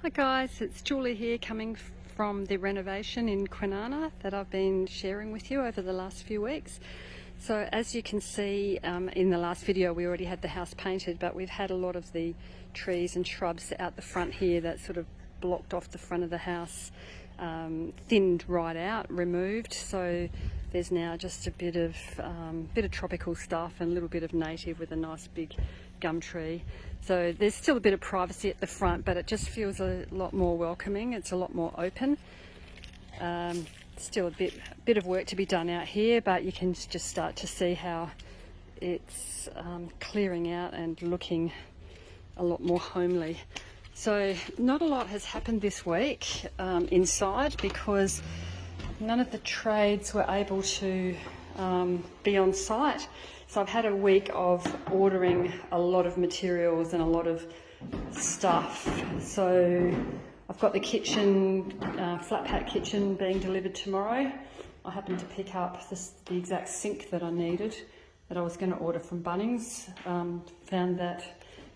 Hi guys, it's Julie here coming from the renovation in Kwinana that I've been sharing with you over the last few weeks. So as you can see in the last video, we already had the house painted, but we've had a lot of the trees and shrubs out the front here that sort of blocked off the front of the house, thinned right out, removed. So there's now just a bit of tropical stuff and a little bit of native with a nice big gum tree. So there's still a bit of privacy at the front, but it just feels a lot more welcoming. It's a lot more open. Still a bit of work to be done out here, but you can just start to see how it's clearing out and looking a lot more homely. So not a lot has happened this week inside because none of the trades were able to be on site. So I've had a week of ordering a lot of materials and a lot of stuff. So I've got the kitchen, flat pack kitchen being delivered tomorrow. I happened to pick up the exact sink that I needed, that I was going to order from Bunnings. Found that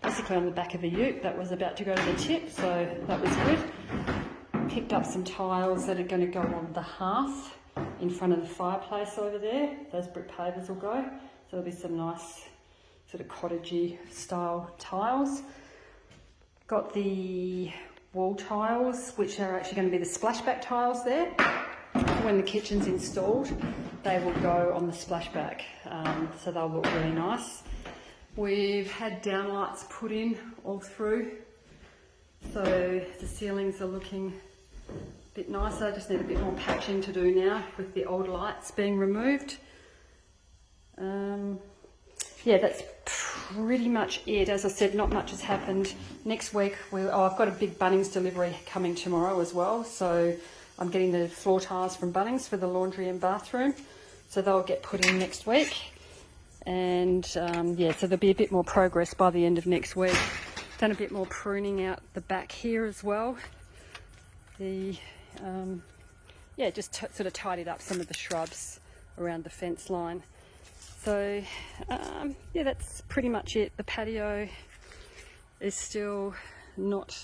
basically on the back of a ute that was about to go to the tip, so that was good. Picked up some tiles that are going to go on the hearth in front of the fireplace over there. Those brick pavers will go. So there'll be some nice sort of cottagey style tiles. Got the wall tiles, which are actually going to be the splashback tiles there. When the kitchen's installed, they will go on the splashback, so they'll look really nice. We've had downlights put in all through, so the ceilings are looking a bit nicer. I just need a bit more patching to do now with the old lights being removed. Yeah, that's pretty much it. As I said, not much has happened. Next week, I've got a big Bunnings delivery coming tomorrow as well. So I'm getting the floor tiles from Bunnings for the laundry and bathroom. So they'll get put in next week. And yeah, so there'll be a bit more progress by the end of next week. Done a bit more pruning out the back here as well. Yeah, just sort of tidied up some of the shrubs around the fence line. So yeah, that's pretty much it. The patio is still not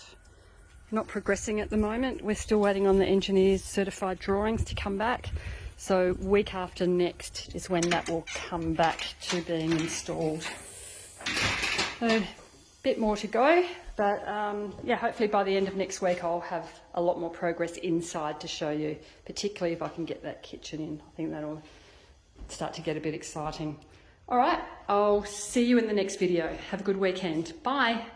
progressing at the moment. We're still waiting on the engineer's certified drawings to come back. So week after next is when that will come back to being installed. So a bit more to go, but yeah, hopefully by the end of next week I'll have a lot more progress inside to show you, particularly if I can get that kitchen in. I think that'll start to get a bit exciting. All right, I'll see you in the next video. Have a good weekend. Bye.